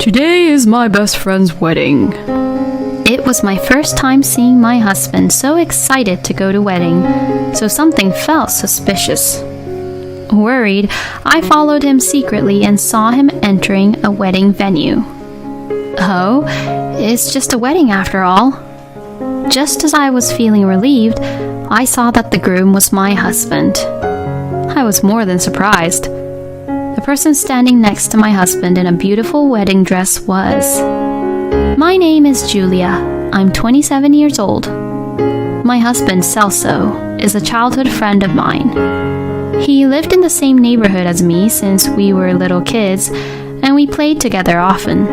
Today is my best friend's wedding. It was my first time seeing my husband so excited to go to wedding, so something felt suspicious. Worried, I followed him secretly and saw him entering a wedding venue. Oh, it's just a wedding after all. Just as I was feeling relieved, I saw that the groom was my husband. I was more than surprised. The person standing next to my husband in a beautiful wedding dress was... My name is Julia. I'm 27 years old. My husband, Celso, is a childhood friend of mine. He lived in the same neighborhood as me since we were little kids, and we played together often.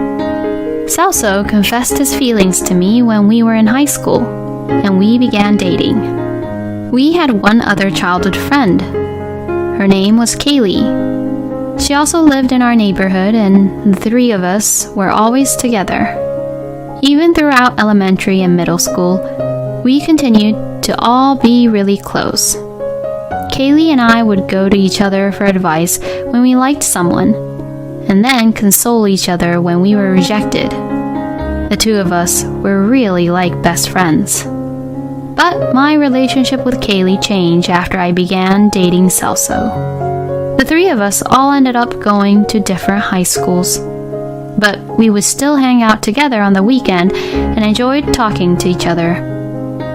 Celso confessed his feelings to me when we were in high school, and we began dating. We had one other childhood friend. Her name was Kaylee. She also lived in our neighborhood, and the three of us were always together. Even throughout elementary and middle school, we continued to all be really close. Kaylee and I would go to each other for advice when we liked someone, and then console each other when we were rejected. The two of us were really like best friends. But my relationship with Kaylee changed after I began dating Celso. The three of us all ended up going to different high schools, but we would still hang out together on the weekend and enjoyed talking to each other.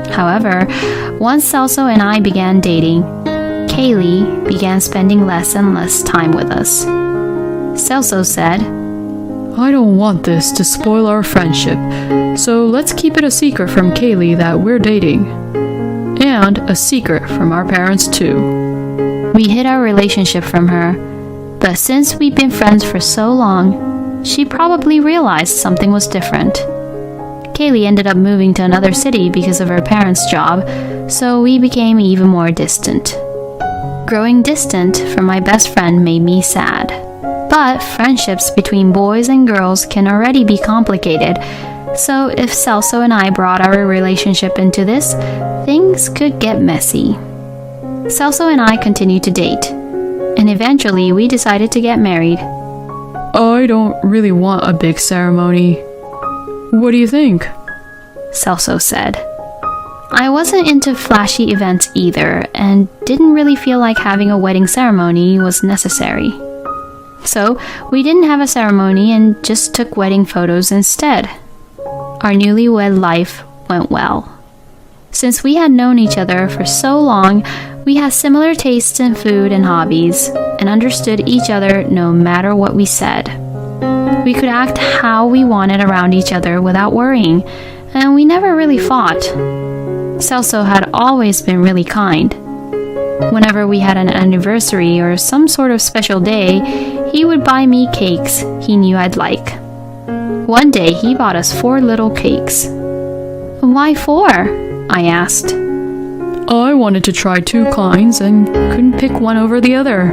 However, once Celso and I began dating, Kaylee began spending less and less time with us. Celso said, I don't want this to spoil our friendship, so let's keep it a secret from Kaylee that we're dating. And a secret from our parents too. We hid our relationship from her, but since we'd been friends for so long, she probably realized something was different. Kaylee ended up moving to another city because of her parents' job, so we became even more distant. Growing distant from my best friend made me sad. But friendships between boys and girls can already be complicated, so if Celso and I brought our relationship into this, things could get messy. Celso and I continued to date, and eventually we decided to get married. I don't really want a big ceremony. What do you think? Celso said. I wasn't into flashy events either, and didn't really feel like having a wedding ceremony was necessary. So we didn't have a ceremony and just took wedding photos instead. Our newlywed life went well. Since we had known each other for so long, we had similar tastes in food and hobbies, and understood each other no matter what we said. We could act how we wanted around each other without worrying, and we never really fought. Celso had always been really kind. Whenever we had an anniversary or some sort of special day, he would buy me cakes he knew I'd like. One day he bought us 4 little cakes. Why 4? I asked. I wanted to try 2 kinds and couldn't pick one over the other.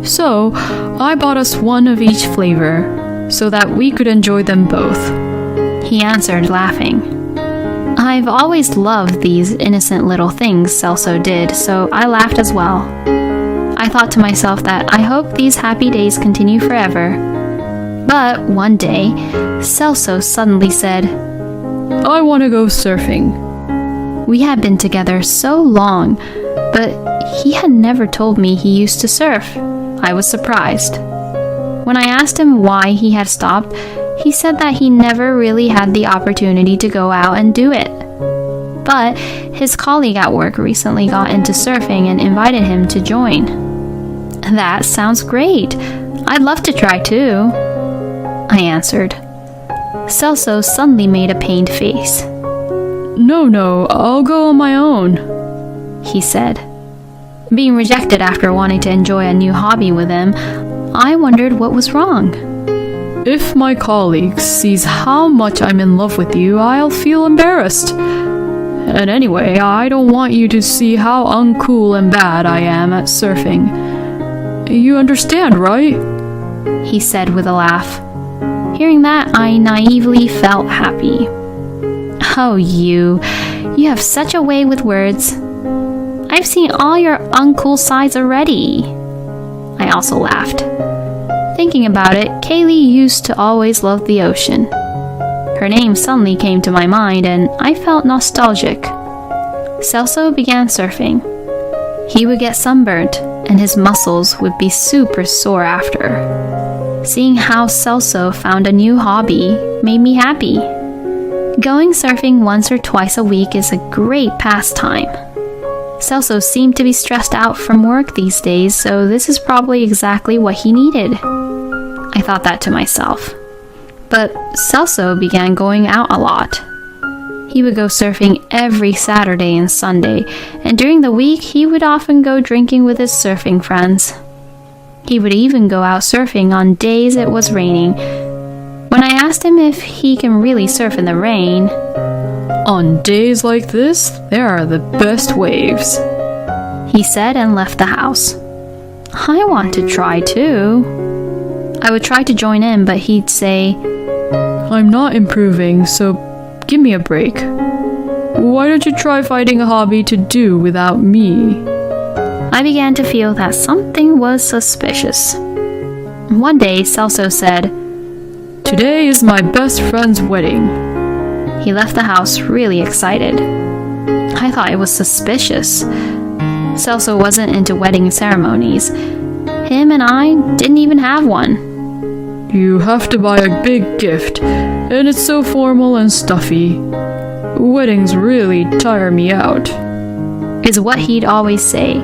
So, I bought us 1 of each flavor, so that we could enjoy them both. He answered, laughing. I've always loved these innocent little things Celso did, so I laughed as well. I thought to myself that I hope these happy days continue forever. But one day, Celso suddenly said, I want to go surfing. We had been together so long, but he had never told me he used to surf. I was surprised. When I asked him why he had stopped, he said that he never really had the opportunity to go out and do it. But his colleague at work recently got into surfing and invited him to join. That sounds great. I'd love to try too, I answered. Celso suddenly made a pained face. No, I'll go on my own, he said. Being rejected after wanting to enjoy a new hobby with him, I wondered what was wrong. If my colleague sees how much I'm in love with you, I'll feel embarrassed. And anyway, I don't want you to see how uncool and bad I am at surfing. You understand, right? He said with a laugh. Hearing that, I naively felt happy. Oh, you have such a way with words. I've seen all your uncool sides already. I also laughed. Thinking about it, Kaylee used to always love the ocean. Her name suddenly came to my mind and I felt nostalgic. Celso began surfing. He would get sunburnt and his muscles would be super sore after. Seeing how Celso found a new hobby made me happy. Going surfing once or twice a week is a great pastime. Celso seemed to be stressed out from work these days, so this is probably exactly what he needed. I thought that to myself. But Celso began going out a lot. He would go surfing every Saturday and Sunday, and during the week he would often go drinking with his surfing friends. He would even go out surfing on days it was raining. When I asked him if he can really surf in the rain, "On days like this, there are the best waves," he said and left the house. I want to try too. I would try to join in, but he'd say, "I'm not improving, so give me a break. Why don't you try finding a hobby to do without me?" I began to feel that something was suspicious. One day, Celso said, "Today is my best friend's wedding." He left the house really excited. I thought it was suspicious. Celso wasn't into wedding ceremonies. Him and I didn't even have one. "You have to buy a big gift, and it's so formal and stuffy. Weddings really tire me out," is what he'd always say,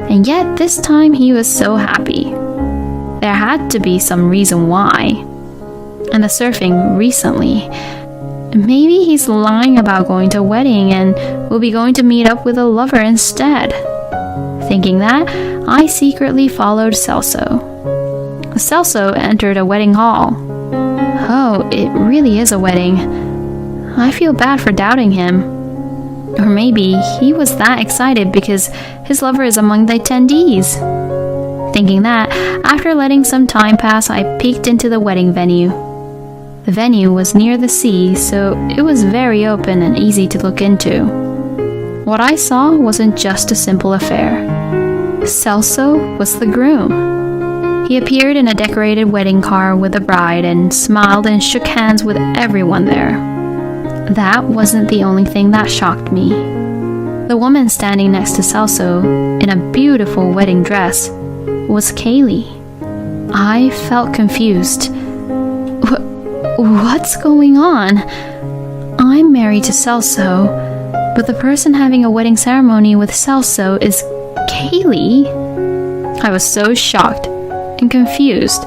and yet this time he was so happy. There had to be some reason why. And the surfing recently. Maybe he's lying about going to a wedding and will be going to meet up with a lover instead. Thinking that, I secretly followed Celso. Celso entered a wedding hall. Oh, it really is a wedding. I feel bad for doubting him. Or maybe he was that excited because his lover is among the attendees. Thinking that, after letting some time pass, I peeked into the wedding venue. The venue was near the sea, so it was very open and easy to look into. What I saw wasn't just a simple affair. Celso was the groom. He appeared in a decorated wedding car with the bride and smiled and shook hands with everyone there. That wasn't the only thing that shocked me. The woman standing next to Celso in a beautiful wedding dress was Kaylee. I felt confused. What's going on? I'm married to Celso, but the person having a wedding ceremony with Celso is Kaylee. I was so shocked and confused.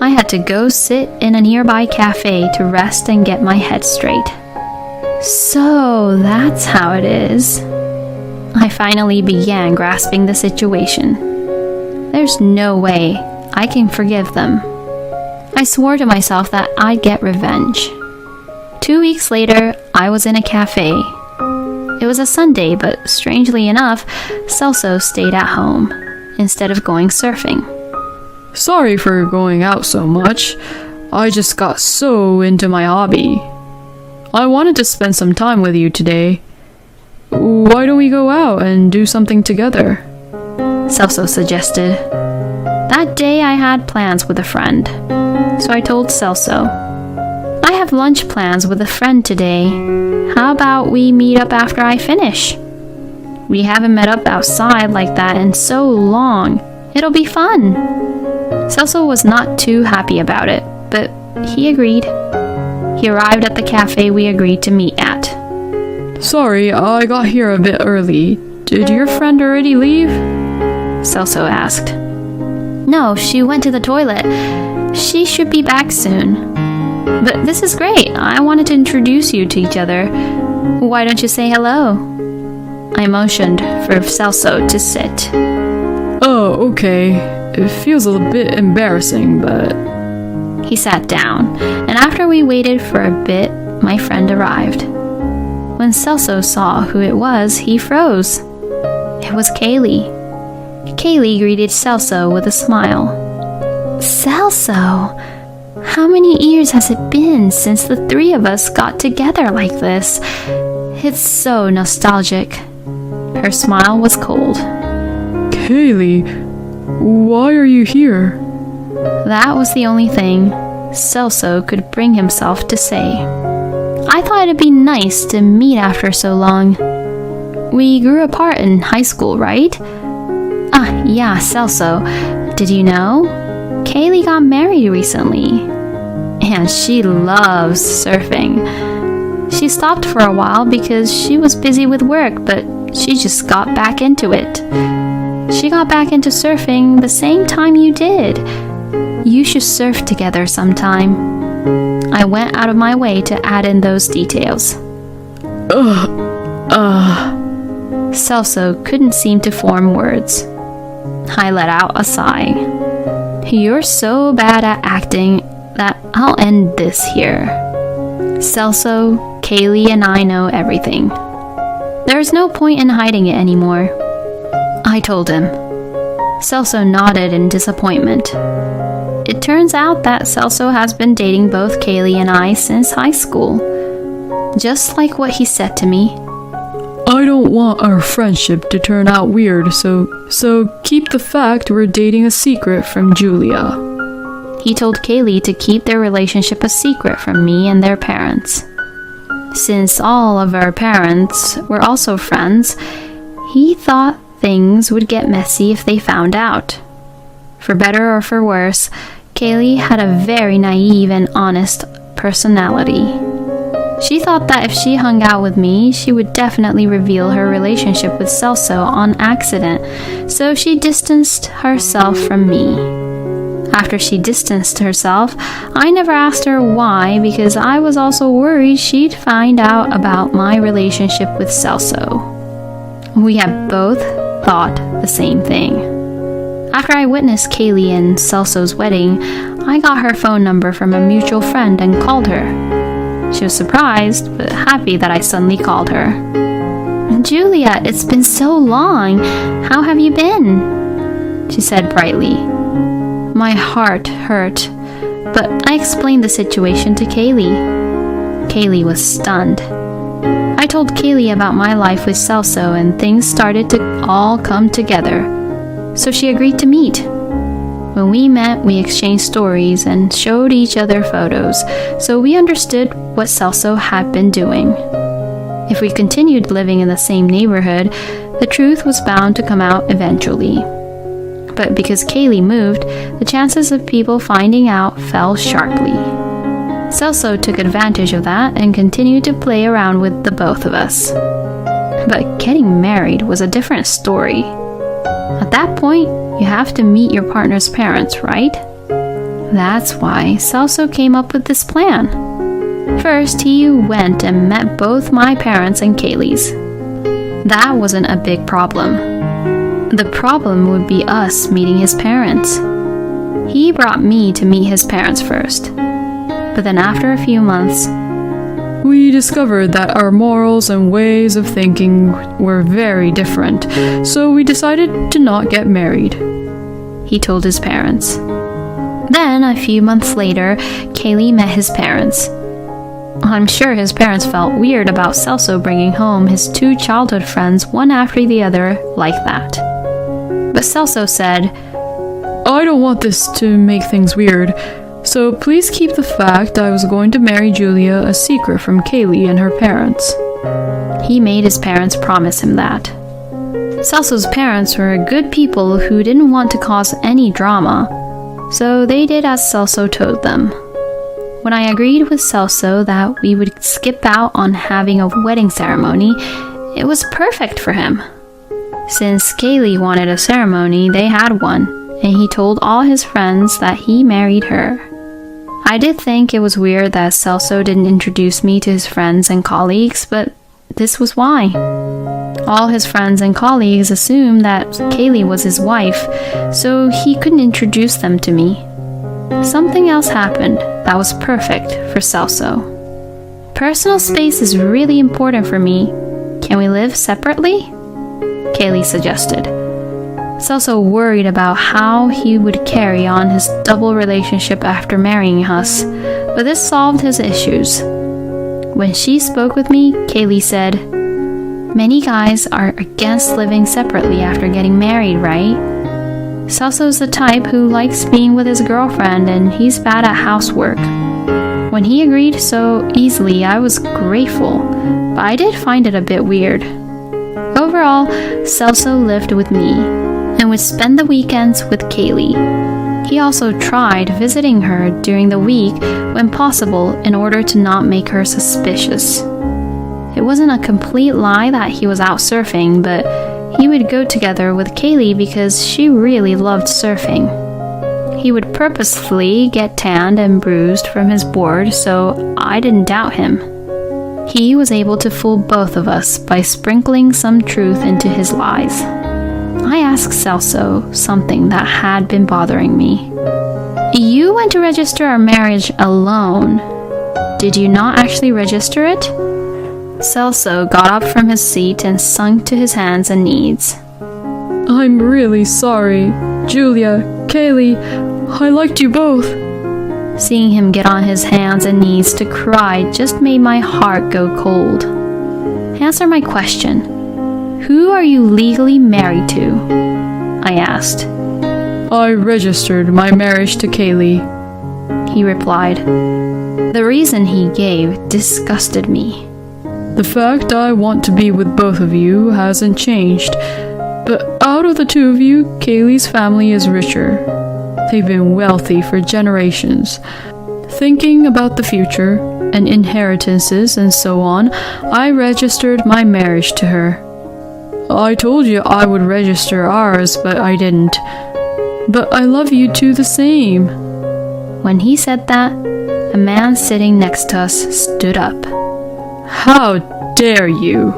I had to go sit in a nearby cafe to rest and get my head straight. So that's how it is. I finally began grasping the situation. There's no way I can forgive them. I swore to myself that I'd get revenge. 2 weeks later, I was in a cafe. It was a Sunday, but strangely enough, Celso stayed at home instead of going surfing. "Sorry for going out so much. I just got so into my hobby. I wanted to spend some time with you today. Why don't we go out and do something together?" Celso suggested. That day I had plans with a friend, so I told Celso, "I have lunch plans with a friend today. How about we meet up after I finish? We haven't met up outside like that in so long. It'll be fun." Celso was not too happy about it, but he agreed. He arrived at the cafe we agreed to meet at. "Sorry, I got here a bit early. Did your friend already leave?" Celso asked. "No, she went to the toilet. She should be back soon. But this is great. I wanted to introduce you to each other. Why don't you say hello?" I motioned for Celso to sit. "Oh, okay. It feels a bit embarrassing, but..." He sat down, and after we waited for a bit, my friend arrived. When Celso saw who it was, he froze. It was Kaylee. Kaylee greeted Celso with a smile. "Celso, how many years has it been since the three of us got together like this? It's so nostalgic." Her smile was cold. "Kaylee, why are you here?" That was the only thing Celso could bring himself to say. I thought it'd be nice to meet after so long. We grew apart in high school, right? Ah, yeah, Celso. Did you know? Kaylee got married recently. And she loves surfing. She stopped for a while because she was busy with work, but she just got back into it. She got back into surfing the same time you did. You should surf together sometime. I went out of my way to add in those details. Celso couldn't seem to form words. I let out a sigh. You're so bad at acting that I'll end this here. Celso, Kaylee, and I know everything. There's no point in hiding it anymore. I told him. Celso nodded in disappointment. It turns out that Celso has been dating both Kaylee and I since high school. Just like what he said to me. I don't want our friendship to turn out weird, so keep the fact we're dating a secret from Julia. He told Kaylee to keep their relationship a secret from me and their parents. Since all of our parents were also friends, he thought things would get messy if they found out. For better or for worse, Kaylee had a very naive and honest personality. She thought that if she hung out with me, she would definitely reveal her relationship with Celso on accident, so she distanced herself from me. After she distanced herself, I never asked her why because I was also worried she'd find out about my relationship with Celso. We had both thought the same thing. After I witnessed Kaylee and Celso's wedding, I got her phone number from a mutual friend and called her. She was surprised, but happy that I suddenly called her. Julia, it's been so long. How have you been? She said brightly. My heart hurt, but I explained the situation to Kaylee. Kaylee was stunned. I told Kaylee about my life with Celso and things started to all come together. So she agreed to meet. When we met, we exchanged stories and showed each other photos, so we understood what Celso had been doing. If we continued living in the same neighborhood, the truth was bound to come out eventually. But because Kaylee moved, the chances of people finding out fell sharply. Celso took advantage of that and continued to play around with the both of us. But getting married was a different story. At that point, you have to meet your partner's parents, right? That's why Celso came up with this plan. First, he went and met both my parents and Kaylee's. That wasn't a big problem. The problem would be us meeting his parents. He brought me to meet his parents first. But then after a few months, we discovered that our morals and ways of thinking were very different, so we decided to not get married. He told his parents. Then, a few months later, Kaylee met his parents. I'm sure his parents felt weird about Celso bringing home his two childhood friends one after the other like that. But Celso said, I don't want this to make things weird, so please keep the fact I was going to marry Julia a secret from Kaylee and her parents. He made his parents promise him that. Celso's parents were good people who didn't want to cause any drama, so they did as Celso told them. When I agreed with Celso that we would skip out on having a wedding ceremony, it was perfect for him. Since Kaylee wanted a ceremony, they had one, and he told all his friends that he married her. I did think it was weird that Celso didn't introduce me to his friends and colleagues, but this was why. All his friends and colleagues assumed that Kaylee was his wife, so he couldn't introduce them to me. Something else happened that was perfect for Celso. Personal space is really important for me. Can we live separately? Kaylee suggested. Celso worried about how he would carry on his double relationship after marrying us, but this solved his issues. When she spoke with me, Kaylee said, Many guys are against living separately after getting married, right? Celso's the type who likes being with his girlfriend, and he's bad at housework. When he agreed so easily, I was grateful, but I did find it a bit weird. Overall, Celso lived with me and would spend the weekends with Kaylee. He also tried visiting her during the week when possible in order to not make her suspicious. It wasn't a complete lie that he was out surfing, but he would go together with Kaylee because she really loved surfing. He would purposefully get tanned and bruised from his board, so I didn't doubt him. He was able to fool both of us by sprinkling some truth into his lies. I asked Celso something that had been bothering me. You went to register our marriage alone. Did you not actually register it? Celso got up from his seat and sunk to his hands and knees. I'm really sorry. Julia, Kaylee, I liked you both. Seeing him get on his hands and knees to cry just made my heart go cold. Answer my question. Who are you legally married to? I asked. I registered my marriage to Kaylee, he replied. The reason he gave disgusted me. The fact I want to be with both of you hasn't changed, but out of the two of you, Kaylee's family is richer. They've been wealthy for generations. Thinking about the future and inheritances and so on, I registered my marriage to her. I told you I would register ours, but I didn't. But I love you two the same. When he said that, a man sitting next to us stood up. How dare you?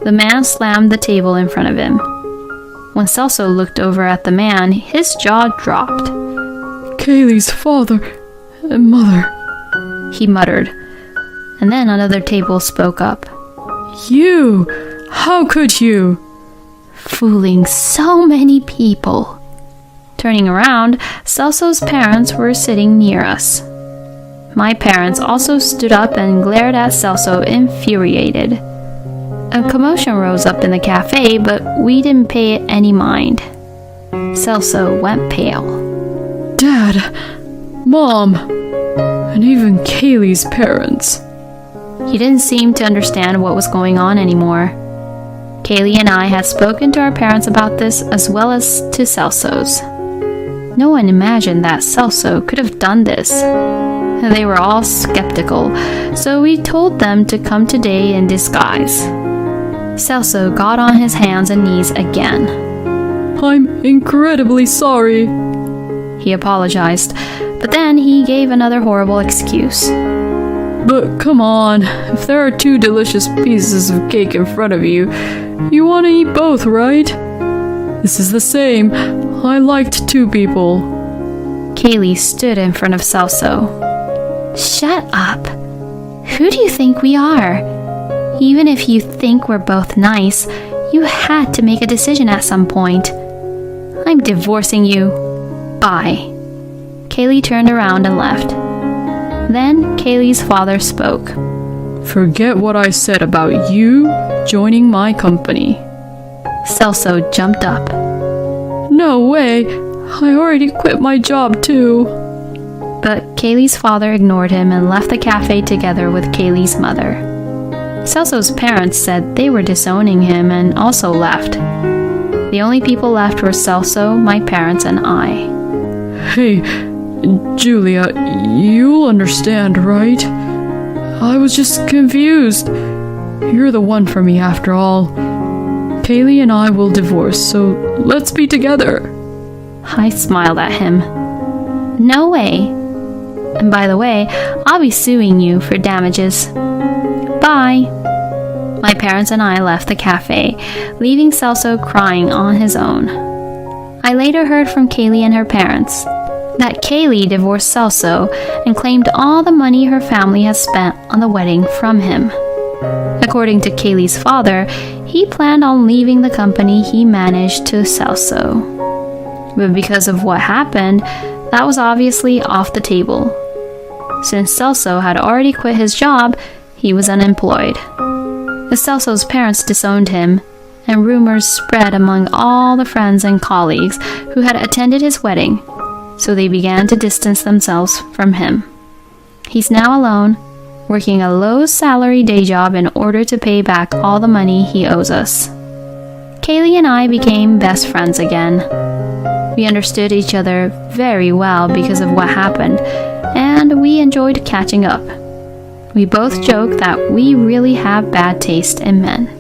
The man slammed the table in front of him. When Celso looked over at the man, his jaw dropped. Kaylee's father and mother, he muttered. And then another table spoke up. You! How could you? Fooling so many people. Turning around, Celso's parents were sitting near us. My parents also stood up and glared at Celso, infuriated. A commotion rose up in the cafe, but we didn't pay it any mind. Celso went pale. Dad, Mom, and even Kaylee's parents. He didn't seem to understand what was going on anymore. Kaylee and I had spoken to our parents about this as well as to Celso's. No one imagined that Celso could have done this. They were all skeptical, so we told them to come today in disguise. Celso got on his hands and knees again. I'm incredibly sorry, he apologized, but then he gave another horrible excuse. But come on, if there are two delicious pieces of cake in front of you, you want to eat both, right? This is the same. I liked two people. Kaylee stood in front of Celso. Shut up. Who do you think we are? Even if you think we're both nice, you had to make a decision at some point. I'm divorcing you. Bye. Kaylee turned around and left. Then Kaylee's father spoke. Forget what I said about you joining my company. Celso jumped up. No way. I already quit my job too. But Kaylee's father ignored him and left the cafe together with Kaylee's mother. Celso's parents said they were disowning him and also left. The only people left were Celso, my parents, and I. Hey, Julia, you'll understand, right? I was just confused. You're the one for me after all. Kaylee and I will divorce, so let's be together. I smiled at him. No way. And by the way, I'll be suing you for damages. Bye. My parents and I left the cafe, leaving Celso crying on his own. I later heard from Kaylee and her parents that Kaylee divorced Celso and claimed all the money her family has spent on the wedding from him. According to Kaylee's father, he planned on leaving the company he managed to Celso. But because of what happened, that was obviously off the table. Since Celso had already quit his job, he was unemployed. As Celso's parents disowned him, and rumors spread among all the friends and colleagues who had attended his wedding, so they began to distance themselves from him. He's now alone, working a low-salary day job in order to pay back all the money he owes us. Kaylee and I became best friends again. We understood each other very well because of what happened, and we enjoyed catching up. We both joke that we really have bad taste in men.